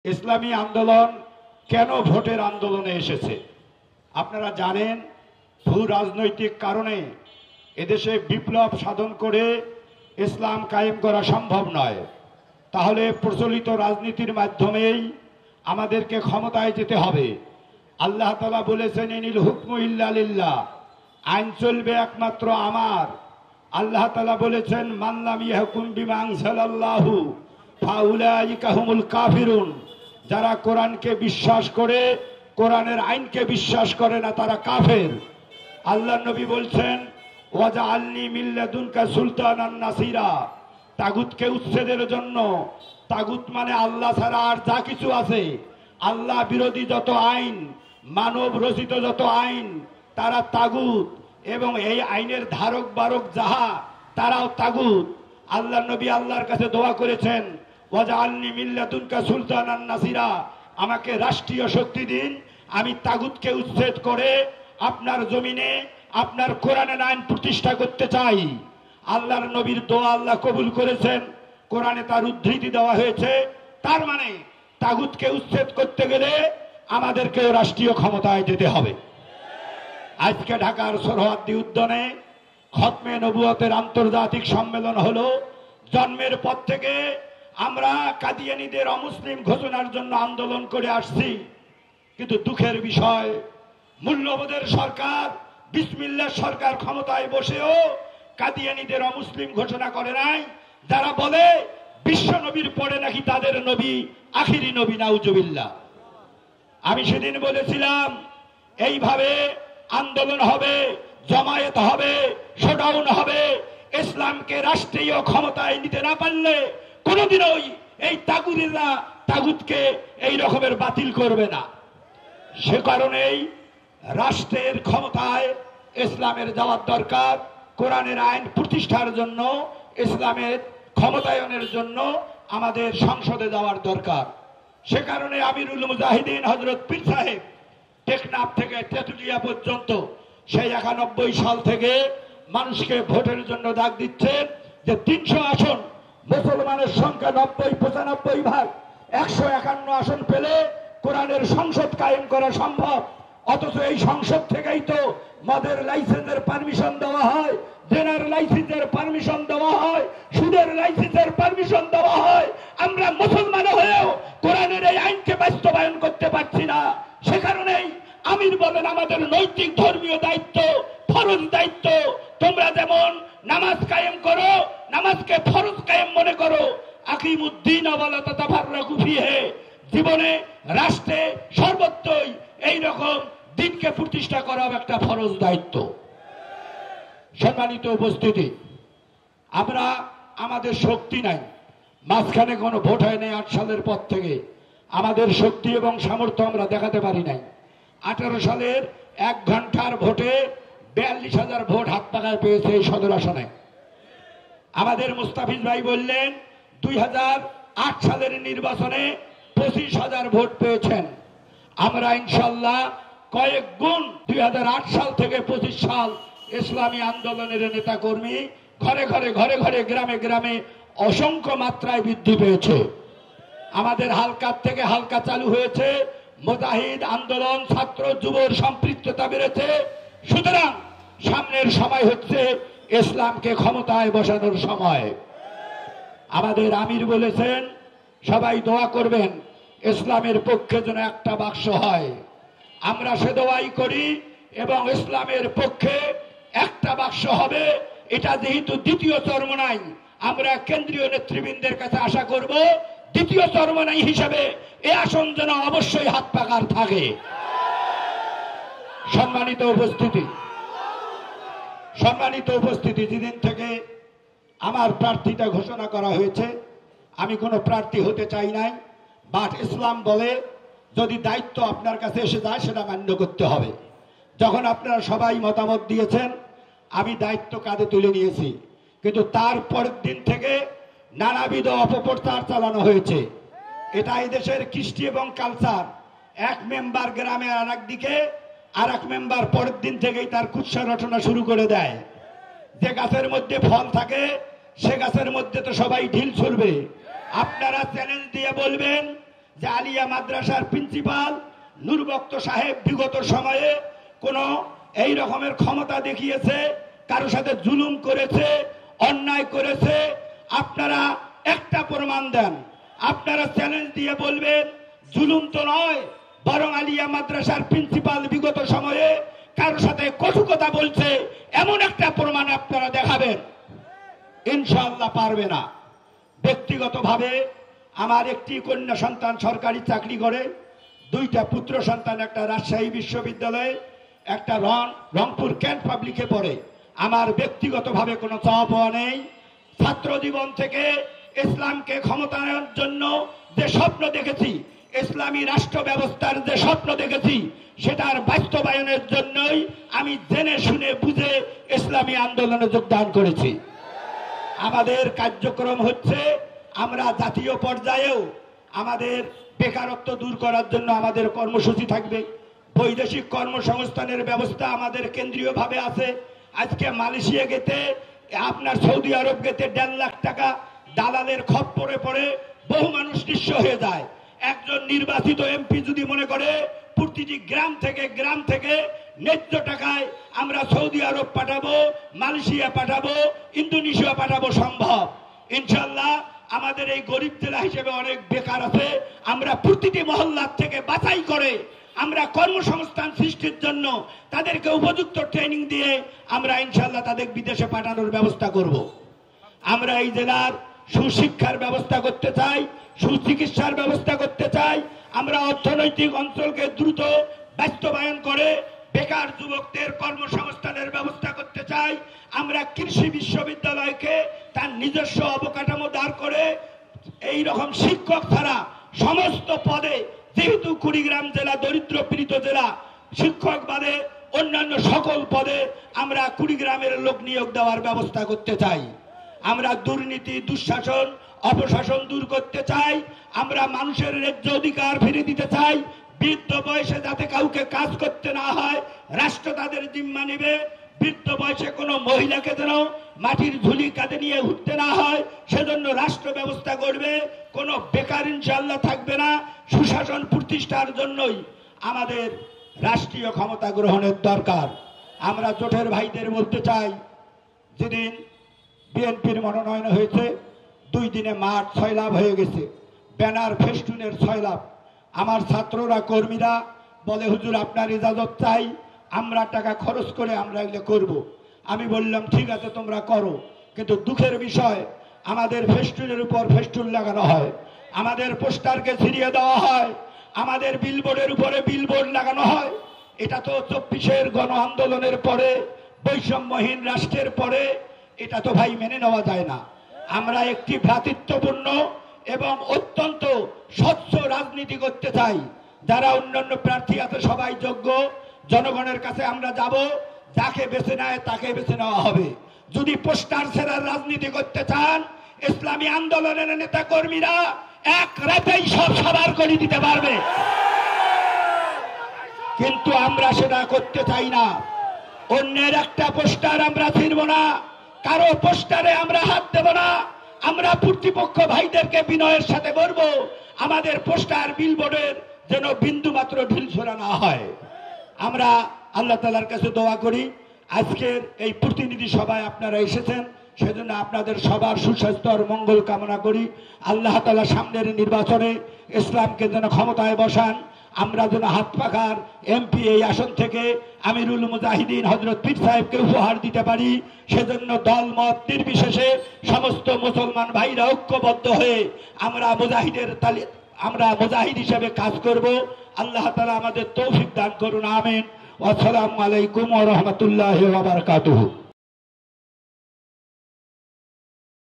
ইসলামী আন্দোলন কেন ভোটের আন্দোলনে এসেছে? আপনারা জানেন, ভূ রাজনৈতিক কারণে এদেশে বিপ্লব সাধন করে ইসলাম কায়েম করা সম্ভব নয়। তাহলে প্রচলিত রাজনীতির মাধ্যমেই আমাদেরকে ক্ষমতায় যেতে হবে। আল্লাহ তাআলা বলেছেন, ইনিল হুকমু ইল্লা লিল্লাহ, আইন চলবে একমাত্র আমার। আল্লাহ তাআলা বলেছেন, মান লাম ইয়াহকুম বিমা আনজালাল্লাহু ফাউলাইকা হুমুল কাফিরুন, যারা কোরআনকে বিশ্বাস করে কোরআনের আইনকে বিশ্বাস করে না তারা কাফের। আল্লাহর নবী বলছেন, ওয়াজআলনি মিন লাদুনকা সুলতানান নাসিরা, তাগুতকে উচ্ছেদের জন্য, তাগুত মানে আল্লাহ ছাড়া আর যা কিছু আছে, আল্লাহ বিরোধী যত আইন, মানব রচিত যত আইন, তারা তাগুত, এবং এই আইনের ধারক বারক যাহা তারাও তাগুত। আল্লাহর নবী আল্লাহর কাছে দোয়া করেছেন, ওয়াজআলনি মিন লাদুনকা সুলতানান নাসিরা, আমাকে রাষ্ট্রীয় শক্তি দিন, আমি তাগুতকে উচ্ছেদ করে আপনার জমিনে আপনার কোরআনের আইন প্রতিষ্ঠা করতে চাই। আল্লাহর নবীর দোয়া আল্লাহ কবুল করেছেন, কোরআনে তার উদ্ধৃতি দেওয়া হয়েছে। তার মানে তাগুতকে উচ্ছেদ করতে গেলে আমাদেরকে রাষ্ট্রীয় ক্ষমতায় যেতে হবে। আজকে ঢাকার সোহরাওয়ার্দী উদ্যানে খতমে নবুয়তের আন্তর্জাতিক সম্মেলন হলো। জন্মের পর থেকে আমরা কাদিয়ানীদের অমুসলিম ঘোষণার জন্য আন্দোলন করে আসছি, কিন্তু দুঃখের বিষয়, মূল্যবোধের সরকার, বিসমিল্লাহ সরকার ক্ষমতায় বসেও কাদিয়ানীদের অমুসলিম ঘোষণা করে নাই। যারা বলে বিশ্ব নবীর পরে নাকি তাদের নবী আখিরি নবী, নাউজুবিল্লাহ। আমি সেদিন বলেছিলাম, এইভাবে আন্দোলন হবে, জমায়েত হবে, শোডাউন হবে, ইসলামকে রাষ্ট্রীয় ক্ষমতায় নিতে না পারলে কোনোদিনও এই তাগুতেরা তাগুতকে এই রকমের বাতিল করবে না। সে কারণেই রাষ্ট্রের ক্ষমতায় ইসলামের যাওয়ার দরকার। কোরআনের আইন প্রতিষ্ঠার জন্য, ইসলামের ক্ষমতায়নের জন্য আমাদের সংসদে যাওয়ার দরকার। সে কারণে আমিরুল মুজাহিদিন হযরত পীর সাহেব টেকনাফ থেকে তেঁতুলিয়া পর্যন্ত সেই 91 সাল থেকে মানুষকে ভোটের জন্য ডাক দিচ্ছেন যে 300 আসন, মুসলমানের সংখ্যা 90-95 ভাগ, 151 আসন পেলে কোরআনের সংসদ কায়েম করা সম্ভব। অথচ এই সংসদ থেকেই তো মদের লাইসেন্সের পারমিশন দেওয়া হয়, জেনার লাইসেন্সের পারমিশন দেওয়া হয়, সুদের লাইসেন্সের পারমিশন দেওয়া হয়। আমরা মুসলমান হয়েও কোরআনের এই আইনকে বাস্তবায়ন করতে পারছি না। সে কারণেই আমির বলেন, আমাদের নৈতিক ধর্মীয় দায়িত্ব, ফরজ দায়িত্ব, তোমরা যেমন নামাজ কায়েম করো, নামাজকে ফরজ কায়েম মনে করো, আকিমুদ্দিন ওয়ালা তাতাফাররাকু ফিহি, জীবনে রাষ্ট্রে সর্বত্রই এই রকম দিনকে প্রতিষ্ঠা করা একটা ফরজ দায়িত্ব। সম্মানিত উপস্থিতি, আমরা আমাদের শক্তি নাই, মাঝখানে কোনো ভোট হয় নাই 8 সালের পর থেকে আমাদের শক্তি এবং সামর্থ্য আমরা দেখাতে পারি নাই। 18 সালের 1 ঘন্টার ভোটে 42,000 ভোট হাত পাকায় পেয়েছে এই সদর আসনে। আমাদের মুস্তাফিজ ভাই বললেন 2008 সালের নির্বাচনে 25,000 ভোট পেয়েছেন। আমরা ইনশাল্লাহ কয়েক গুণ 2008 সাল থেকে 25 সাল ইসলামী আন্দোলনের নেতা কর্মী ঘরে ঘরে ঘরে ঘরে গ্রামে গ্রামে অসংখ্য মাত্রায় বৃদ্ধি পেয়েছে। আমাদের হালকার থেকে হালকা চালু হয়েছে, মুজাহিদ আন্দোলন, ছাত্র যুবর সম্পৃক্ততা বেড়েছে। সুতরাং সামনের সময় হচ্ছে ইসলামকে ক্ষমতায় বসানোর সময়। আমাদের আমির বলেছেন, সবাই দোয়া করবেন ইসলামের পক্ষে যেন একটা বাক্স হয়। আমরা সে দোয়াই করি, এবং ইসলামের পক্ষে একটা বাক্স হবে। এটা যেহেতু দ্বিতীয় চরমনাই, আমরা কেন্দ্রীয় নেতৃবৃন্দের কাছে আশা করব দ্বিতীয় চরমনাই হিসেবে এই আসন যেন অবশ্যই হাত পাকার থাকে। সম্মানিত উপস্থিতি, যেদিন থেকে আমার প্রার্থীতা ঘোষণা করা হয়েছে, আমি কোনো প্রার্থী হতে চাই নাই, বাট ইসলাম বলে যদি দায়িত্ব আপনার কাছে এসে যায় সেটা মান্য করতে হবে। যখন আপনারা সবাই মতামত দিয়েছেন, আমি দায়িত্ব কাঁধে তুলে নিয়েছি, কিন্তু তার পরের দিন থেকে নানাবিধ অপপ্রচার চালানো হয়েছে। এটা এই দেশের কৃষ্টি এবং কালচার। এক মেম্বার গ্রামে আর একদিকে, আর এক মেম্বার পরের দিন থেকেই তার কুৎসা রটনা শুরু করে দেয়। যে গাছের মধ্যে ফল থাকে সে গাছের মধ্যে তো সবাই ঢিল ছুড়বে। আপনারা চ্যালেঞ্জ দিয়ে বলবেন যে আলিয়া মাদ্রাসার প্রিন্সিপাল নূরবক্ত সাহেব বিগত সময়ে কোনো এই রকমের ক্ষমতা দেখিয়েছে, কারো সাথে জুলুম করেছে, অন্যায় করেছে? আপনারা একটা প্রমাণ দেন। আপনারা চ্যালেঞ্জ দিয়ে বলবেন জুলুম তো নয়, বরং আলিয়া মাদ্রাসার প্রিন্সিপাল বিগত সময়ে কারো সাথে কটু কথা বলছে, এমন একটা প্রমাণ আপনারা দেখাবেন। ইনশাআল্লাহ পারবে না। ব্যক্তিগতভাবে আমার একটি কন্যা সন্তান সরকারি চাকরি করে, দুইটা পুত্র সন্তান, একটা রাজশাহী বিশ্ববিদ্যালয়ে, একটা রংপুর ক্যান্ট পাবলিকে পড়ে। আমার ব্যক্তিগতভাবে কোনো চাওয়া পাওয়া নেই। ছাত্র জীবন থেকে ইসলামকে ক্ষমতায়নের জন্য যে স্বপ্ন দেখেছি, ইসলামী রাষ্ট্র ব্যবস্থার যে স্বপ্ন দেখেছি, সেটার বাস্তবায়নের জন্যই আমি জেনে শুনে বুঝে ইসলামী আন্দোলনে যোগদান করেছি। আমাদের কার্যক্রম হচ্ছে, আমরা জাতীয় পর্যায়েও আমাদের বেকারত্ব দূর করার জন্য আমাদের কর্মসূচি থাকবে। বৈদেশিক কর্মসংস্থানের ব্যবস্থা আমাদের কেন্দ্রীয়ভাবে আছে। আজকে মালয়েশিয়া গেতে, আপনার সৌদি আরব গেতে 1.5 লাখ টাকা দালালের খপ্পরে পড়ে বহু মানুষ নিঃস্ব হয়ে যায়। একজন নির্বাচিত এমপি যদি মনে করে প্রতিটি গ্রাম থেকে ন্যায্য টাকায় আমরা সৌদি আরব পাঠাবো, মালয়েশিয়া পাঠাবো, ইন্দোনেশিয়া পাঠাবো, সম্ভব। ইনশাল্লাহ আমাদের এই গরিব জেলা হিসেবে অনেক বেকার আছে, আমরা প্রতিটি মহল্লার থেকে বাছাই করে আমরা কর্মসংস্থান সৃষ্টির জন্য তাদেরকে উপযুক্ত ট্রেনিং দিয়ে আমরা ইনশাল্লাহ তাদের বিদেশে পাঠানোর ব্যবস্থা করব। আমরা এই জেলার সুশিক্ষার ব্যবস্থা করতে চাই, সুচিকিৎসার ব্যবস্থা করতে চাই। আমরা অর্থনৈতিক অঞ্চলকে দ্রুত বাস্তবায়ন করে বেকার যুবকদের কর্মসংস্থানের ব্যবস্থা করতে চাই। আমরা কৃষি বিশ্ববিদ্যালয়কে তার নিজস্ব অবকাঠামো দাঁড় করে এই রকম শিক্ষক ছাড়া সমস্ত পদে, যেহেতু কুড়িগ্রাম জেলা দরিদ্র পীড়িত জেলা, শিক্ষক বাদে অন্যান্য সকল পদে আমরা কুড়িগ্রামের লোক নিয়োগ দেওয়ার ব্যবস্থা করতে চাই। আমরা দুর্নীতি, দুঃশাসন, অপশাসন দূর করতে চাই। আমরা মানুষের ন্যায্য অধিকার ফিরে দিতে চাই। বৃদ্ধ বয়সে যাতে কাউকে কাজ করতে না হয়, রাষ্ট্র তাদের জিম্মা নেবে। বৃদ্ধ বয়সে কোনো মহিলাকে যেন মাটির ঝুলি কাঁধে নিয়ে উঠতে না হয়, সেজন্য রাষ্ট্র ব্যবস্থা করবে। কোনো বেকার ইনশাআল্লাহ থাকবে না। সুশাসন প্রতিষ্ঠার জন্যই আমাদের রাষ্ট্রীয় ক্ষমতা গ্রহণের দরকার। আমরা জোটের ভাইদের বলতে চাই, যেদিন বিএনপির মনোনয়ন হয়েছে 2 দিনে মাঠ 6 লাভ হয়ে গেছে, ব্যানার ফেস্টুনের 6 লাভ। আমার ছাত্ররা, কর্মীরা বলে, হুজুর আপনার ইজাজত চাই, আমরা টাকা খরচ করে আমরা এগুলো করব। আমি বললাম ঠিক আছে তোমরা করো, কিন্তু দুঃখের বিষয় আমাদের ফেস্টুনের উপর ফেস্টুন লাগানো হয়, আমাদের পোস্টারকে ছিঁড়িয়ে দেওয়া হয়, আমাদের বিলবোর্ডের উপরে বিলবোর্ড লাগানো হয়। এটা তো 24-এর গণ আন্দোলনের পরে, বৈষম্যহীন রাষ্ট্রের পরে, এটা তো ভাই মেনে নেওয়া যায় না। আমরা একটি ভ্রাতৃত্বপূর্ণ এবং অত্যন্ত স্বচ্ছ রাজনীতি করতে চাই। যারা অন্যান্য প্রার্থী আছে সবাই যোগ্য, জনগণের কাছে আমরা যাব, যাকে বেছে নেয় তাকে বেছে নেওয়া হবে। যদি পোস্টার ছেড়ার রাজনীতি করতে চান, ইসলামী আন্দোলনের নেতা কর্মীরা এক রাতেই সব সাবার করে দিতে পারবে, কিন্তু আমরা সেটা করতে চাই না। অন্যের একটা পোস্টার আমরা ছিঁড়ব না, কারো পোস্টারে আমরা হাত দেব না। আমরা কর্তৃপক্ষ ভাইদেরকে বিনয়ের সাথে বলবো, আমাদের পোস্টার বিলবোর্ডের যেন বিন্দু মাত্র ঢিলছোড়া না হয়। আমরা আল্লাহ তাআলার কাছে দোয়া করি, আজকের এই প্রতিনিধি সভায় আপনারা এসেছেন, সেজন্য আপনাদের সবার সুস্বাস্থ্য আর মঙ্গল কামনা করি। আল্লাহ তাআলা সামনের নির্বাচনে ইসলামকে যেন ক্ষমতায় বসান, আমরা যেন হাত পাখার এমপি এই আসন থেকে আমিরুল মুজাহিদিন হযরত পীর সাহেবকে উপহার দিতে পারি। সেজন্য দল মত নির্বিশেষে সমস্ত মুসলমান ভাইরা ঐক্যবদ্ধ হয়ে আমরা মুজাহিদ হিসেবে কাজ করব। আল্লাহ তাআলা আমাদের তৌফিক দান করুন, আমিন। আসসালামু আলাইকুম ওয়া রাহমাতুল্লাহি ওয়া বারাকাতুহু।